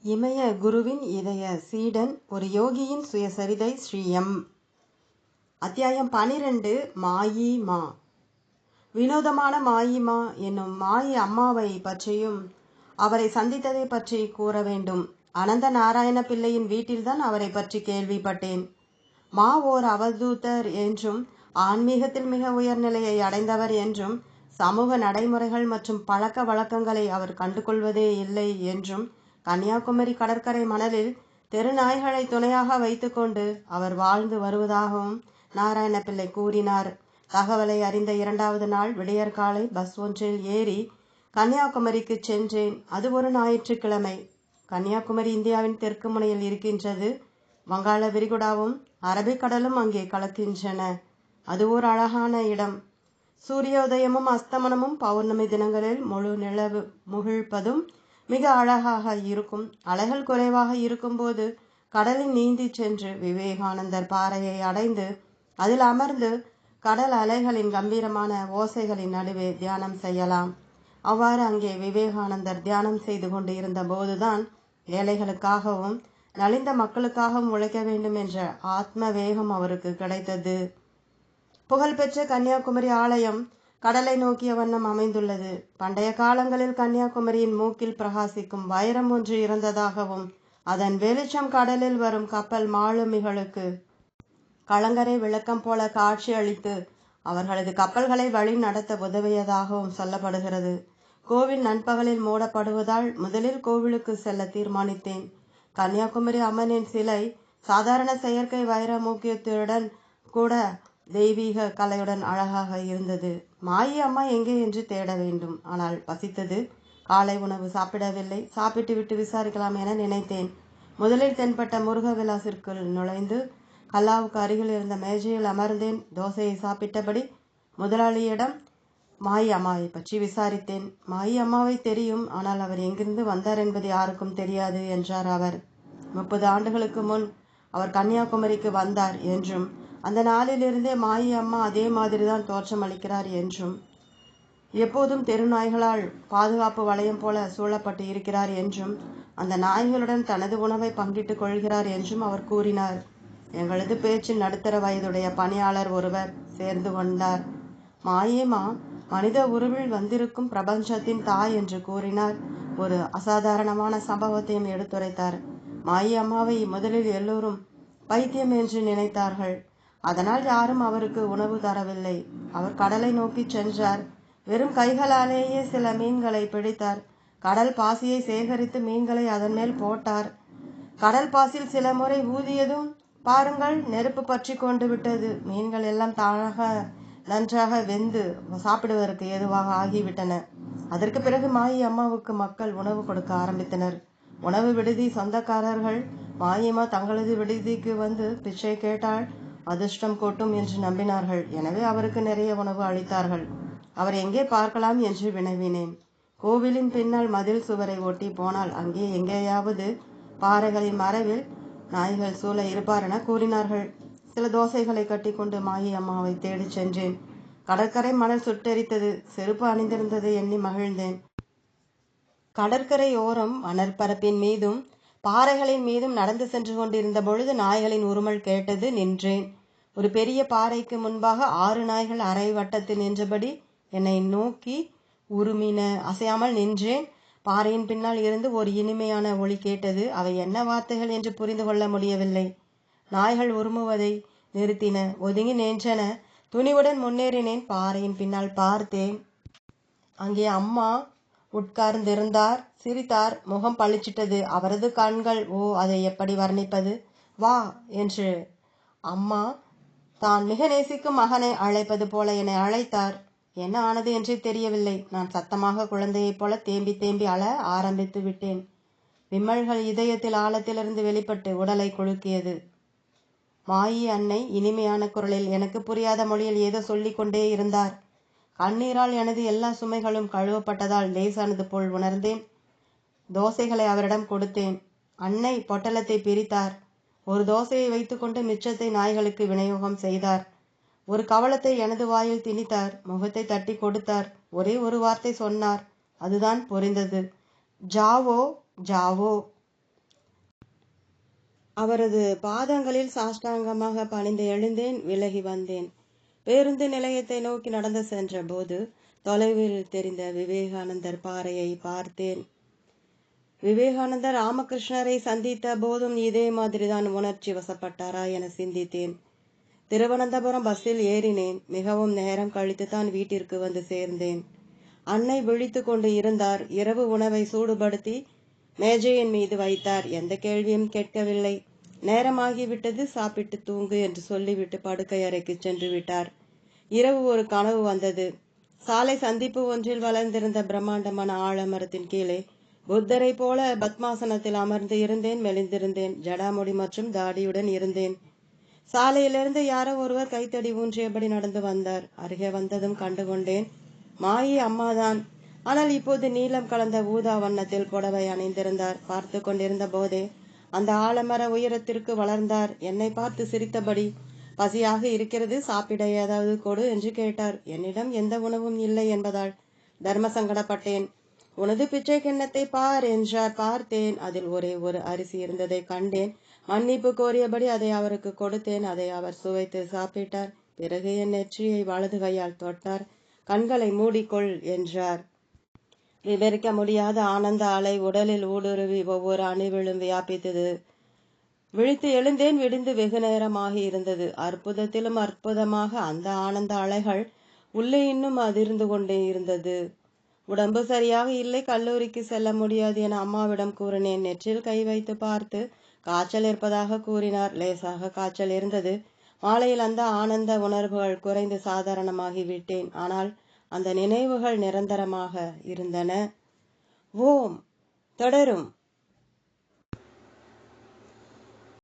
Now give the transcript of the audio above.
இமய குருவின் இதய சீடன் ஒரு யோகியின் சுயசரிதை ஸ்ரீ எம். அத்தியாயம் 12. மாயி மா. வினோதமான மாயி மா என்னும் மாயி அம்மாவை பற்றியும் அவரை சந்தித்ததை பற்றி கூற வேண்டும். அனந்த நாராயண பிள்ளையின் வீட்டில்தான் அவரை பற்றி கேள்விப்பட்டேன். மா ஓர் அவதூதர் என்றும் ஆன்மீகத்தில் மிக உயர்நிலையை அடைந்தவர் என்றும் சமூக நடைமுறைகள் மற்றும் பழக்க வழக்கங்களை அவர் கண்டுகொள்வதே இல்லை என்றும் கன்னியாகுமரி கடற்கரை மணலில் தெருநாய்களை துணையாக வைத்துக்கொண்டு அவர் வாழ்ந்து வருவதாகவும் நாராயண பிள்ளை கூறினார். தகவலை அறிந்த 2வது நாள் விடியற்காலை பஸ் ஒன்றில் ஏறி கன்னியாகுமரிக்கு சென்றேன். அது ஒரு ஞாயிற்றுக்கிழமை. கன்னியாகுமரி இந்தியாவின் தெற்கு முனையில் இருக்கின்றது. வங்காள விரிகுடாவும் அரபிக்கடலும் அங்கே கலக்கின்றன. அது ஒரு அழகான இடம். சூரியோதயமும் அஸ்தமனமும் பௌர்ணமி தினங்களில் முழு நிலவு முகிழ்ப்பதும் மிக அழகாக இருக்கும். அலைகள் குறைவாக இருக்கும்போது கடலில் நீந்தி சென்று விவேகானந்தர் பாறையை அடைந்து அதில் அமர்ந்து கடல் அலைகளின் கம்பீரமான ஓசைகளின் நடுவே தியானம் செய்யலாம். அவ்வாறு அங்கே விவேகானந்தர் தியானம் செய்து கொண்டு இருந்த போதுதான் ஏழைகளுக்காகவும் நலிந்த மக்களுக்காகவும் உழைக்க வேண்டும் என்ற ஆத்ம வேகம் அவருக்கு கிடைத்தது. புகழ்பெற்ற கன்னியாகுமரி ஆலயம் கடலை நோக்கிய வண்ணம் அமைந்துள்ளது. பண்டைய காலங்களில் கன்னியாகுமரியின் மூக்கில் பிரகாசிக்கும் வைரம் ஒன்று இருந்ததாகவும் அதன் வெளிச்சம் கடலில் வரும் கப்பல் மாலுமிகளுக்கு கலங்கரை விளக்கம் போல காட்சி அளித்து அவர்களது கப்பல்களை வழி நடத்த உதவியதாகவும் சொல்லப்படுகிறது. கோவில் நண்பகலில் மூடப்படுவதால் முதலில் கோவிலுக்கு செல்ல தீர்மானித்தேன். கன்னியாகுமரி அம்மனின் சிலை சாதாரண செயற்கை வைர மூக்கியத்துடன் கூட தெய்வீக கலையுடன் அழகாக இருந்தது. மாயி அம்மா எங்கே என்று தேட வேண்டும். ஆனால் பசித்தது. காலை உணவு சாப்பிடவில்லை. சாப்பிட்டு விட்டு விசாரிக்கலாம் என நினைத்தேன். முதலில் தென்பட்ட முருக விலாசிற்குள் நுழைந்து கல்லாவுக்கு அருகில் இருந்த மேஜையில் அமர்ந்தேன். தோசையை சாப்பிட்டபடி முதலாளியிடம் மாயி அம்மாவை பற்றி விசாரித்தேன். மாயி அம்மாவை தெரியும், ஆனால் அவர் எங்கிருந்து வந்தார் என்பது யாருக்கும் தெரியாது என்றார் அவர். 30 ஆண்டுகளுக்கு முன் அவர் கன்னியாகுமரிக்கு வந்தார் என்றும் அந்த நாளிலிருந்தே மாயி அம்மா அதே மாதிரிதான் தோற்றம் அளிக்கிறார் என்றும் எப்போதும் தெருநாய்களால் பாதுகாப்பு வளையம் போல சூழப்பட்டு இருக்கிறார் என்றும் அந்த நாய்களுடன் தனது உணவை பங்கிட்டுக் கொள்கிறார் என்றும் அவர் கூறினார். எங்களது பேச்சில் நடுத்தர வயதுடைய பணியாளர் ஒருவர் சேர்ந்து கொண்டார். மாயேமா மனித உருவில் வந்திருக்கும் பிரபஞ்சத்தின் தாய் என்று கூறினார். ஒரு அசாதாரணமான சம்பவத்தையும் எடுத்துரைத்தார். மாயி அம்மாவை முதலில் எல்லோரும் பைத்தியம் என்று நினைத்தார்கள். அதனால் யாரும் அவருக்கு உணவு தரவில்லை. அவர் கடலை நோக்கி சென்றார். வெறும் கைகளாலேயே சில மீன்களை பிடித்தார். கடல் பாசியை சேகரித்து மீன்களை அதன் மேல் போட்டார். கடல் பாசில் சில முறை ஊதியதும் பாருங்கள், நெருப்பு பற்றி கொண்டு விட்டது. மீன்கள் எல்லாம் நன்றாக வெந்து சாப்பிடுவதற்கு ஏதுவாக ஆகிவிட்டன. அதற்கு பிறகு மாயி அம்மாவுக்கு மக்கள் உணவு கொடுக்க ஆரம்பித்தனர். உணவு விடுதி சொந்தக்காரர்கள் மாயிமா தங்களது விடுதிக்கு வந்து பிச்சை கேட்டால் அதிர்ஷ்டம் கொட்டும் என்று நம்பினார்கள். எனவே அவருக்கு நிறைய உணவு அளித்தார்கள். அவர் எங்கே பார்க்கலாம் என்று வினவினேன். கோவிலின் பின்னால் மதில் சுவரை ஒட்டி போனால் அங்கே எங்கேயாவது பாறைகளின் மறைவில் நாய்கள் சூழ இருப்பார் என கூறினார்கள். சில தோசைகளை கட்டிக்கொண்டு மாயி அம்மாவை தேடி சென்றேன். கடற்கரை மணல் சுட்டெரித்தது. செருப்பு அணிந்திருந்ததை எண்ணி மகிழ்ந்தேன். கடற்கரை ஓரம் மணற்பரப்பின் மீதும் பாறைகளின் மீதும் நடந்து சென்று கொண்டிருந்த பொழுது நாய்களின் உருமல் கேட்டது. நின்றேன். ஒரு பெரிய பாறைக்கு முன்பாக 6 நாய்கள் அரை வட்டத்தில் நின்றபடி என்னை நோக்கி உருமின. அசையாமல் நின்றேன். பாறையின் பின்னால் இருந்து ஒரு இனிமையான ஒலி கேட்டது. அவை என்ன வார்த்தைகள் என்று புரிந்து கொள்ள முடியவில்லை. நாய்கள் உருமுவதை நிறுத்தின. ஒதுங்கி நின்றன. துணிவுடன் முன்னேறினேன். பாறையின் பின்னால் பார்த்தேன். அங்கே அம்மா உட்கார்ந்திருந்தார். சிரித்தார். முகம் பளிச்சிட்டது. அவரது கண்கள், அதை எப்படி வர்ணிப்பது? வா என்று அம்மா தான் மிக நேசிக்கும் மகனை அழைப்பது போல என்னை அழைத்தார். என்ன ஆனது என்றே தெரியவில்லை. நான் சத்தமாக குழந்தையைப் போல தேம்பி தேம்பி அழ ஆரம்பித்து விட்டேன். விம்மல்கள் இதயத்தில் ஆழத்திலிருந்து வெளிப்பட்டு உடலை குலுக்கியது. மாயி அன்னை இனிமையான குரலில் எனக்கு புரியாத மொழியில் ஏதோ சொல்லிக் கொண்டே இருந்தார். கண்ணீரால் எனது எல்லா சுமைகளும் கழுவப்பட்டதால் லேசானது போல் உணர்ந்தேன். தோசைகளை அவரிடம் கொடுத்தேன். அன்னை பொட்டலத்தை பிரித்தார். ஒரு தோசையை வைத்துக்கொண்டு மிச்சத்தை நாய்களுக்கு விநியோகம் செய்தார். ஒரு கவளத்தை எனது வாயில் திணித்தார். முகத்தை தட்டி கொடுத்தார். ஒரே ஒரு வார்த்தை சொன்னார். அதுதான் புரிந்தது. Zhao Zhao. அவரது பாதங்களில் சாஷ்டாங்கமாக பணிந்து எழுந்தேன், விலகி வந்தேன். பேருந்து நிலையத்தை நோக்கி நடந்து சென்ற போது தொலைவில் தெரிந்த விவேகானந்தர் பாறையை பார்த்தேன். விவேகானந்தர் ராமகிருஷ்ணரை சந்தித்த போதும் இதே மாதிரிதான் உணர்ச்சி வசப்பட்டாரா என சிந்தித்தேன். திருவனந்தபுரம் பஸ்ஸில் ஏறினேன். மிகவும் நேரம் கழித்துத்தான் வீட்டிற்கு வந்து சேர்ந்தேன். அன்னை விழித்து கொண்டு இருந்தார். இரவு உணவை சூடுபடுத்தி மேஜையின் மீது வைத்தார். எந்த கேள்வியும் கேட்கவில்லை. நேரமாகிவிட்டது, சாப்பிட்டு தூங்கு என்று சொல்லிவிட்டு படுக்கை அறைக்கு சென்று விட்டார். இரவு ஒரு கனவு வந்தது. சாலை சந்திப்பு ஒன்றில் வளர்ந்திருந்த பிரம்மாண்டமான ஆலமரத்தின் கீழே புத்தரை போல பத்மாசனத்தில் அமர்ந்து இருந்தேன். மெலிந்திருந்தேன். ஜடாமுடி மற்றும் தாடியுடன் இருந்தேன். சாலையிலிருந்து யாரோ ஒருவர் கைத்தடி ஊன்றியபடி நடந்து வந்தார். அருகே வந்ததும் கண்டுகொண்டேன், மாயி அம்மாதான். ஆனால் இப்போது நீலம் கலந்த ஊதா வண்ணத்தில் புடவை அணிந்திருந்தார். பார்த்து கொண்டிருந்த போதே அந்த ஆலமர உயரத்திற்கு வளர்ந்தார். என்னை பார்த்து சிரித்தபடி, பசியாக இருக்கிறது, சாப்பிட ஏதாவது கொடு என்று கேட்டார். என்னிடம் எந்த உணவும் இல்லை என்பதால் தர்ம சங்கடப்பட்டேன். உனது பிச்சை கிண்ணத்தை பார் என்றார். பார்த்தேன். அதில் ஒரே ஒரு அரிசி இருந்ததை கண்டேன். மன்னிப்பு கோரியபடி அதை அவருக்கு கொடுத்தேன். அதை அவர் சுவைத்து சாப்பிட்டார். பிறகு என் நெற்றியை வலது கையால் தொட்டார். கண்களை மூடிக்கொள் என்றார். விவரிக்க முடியாத ஆனந்த அலை உடலில் ஊடுருவி ஒவ்வொரு அணுவிலும் வியாபித்தது. விழித்து எழுந்தேன். விடிந்து வெகு நேரமாகி இருந்தது. அற்புதத்திலும் அற்புதமாக அந்த ஆனந்த அலைகள் உள்ளே இன்னும் அதிர்ந்து கொண்டே இருந்தது. உடம்பு சரியாக இல்லை, கல்லூரிக்கு செல்ல முடியாது என அம்மாவிடம் கூறினேன். நெற்றில் கை வைத்து பார்த்து காய்ச்சல் இருப்பதாக கூறினார். லேசாக காய்ச்சல் இருந்தது. மாலையில் அந்த ஆனந்த உணர்வுகள் குறைந்து சாதாரணமாகி விட்டேன். ஆனால் அந்த நினைவுகள் நிரந்தரமாக இருந்தன. ஓம் தொடரும்.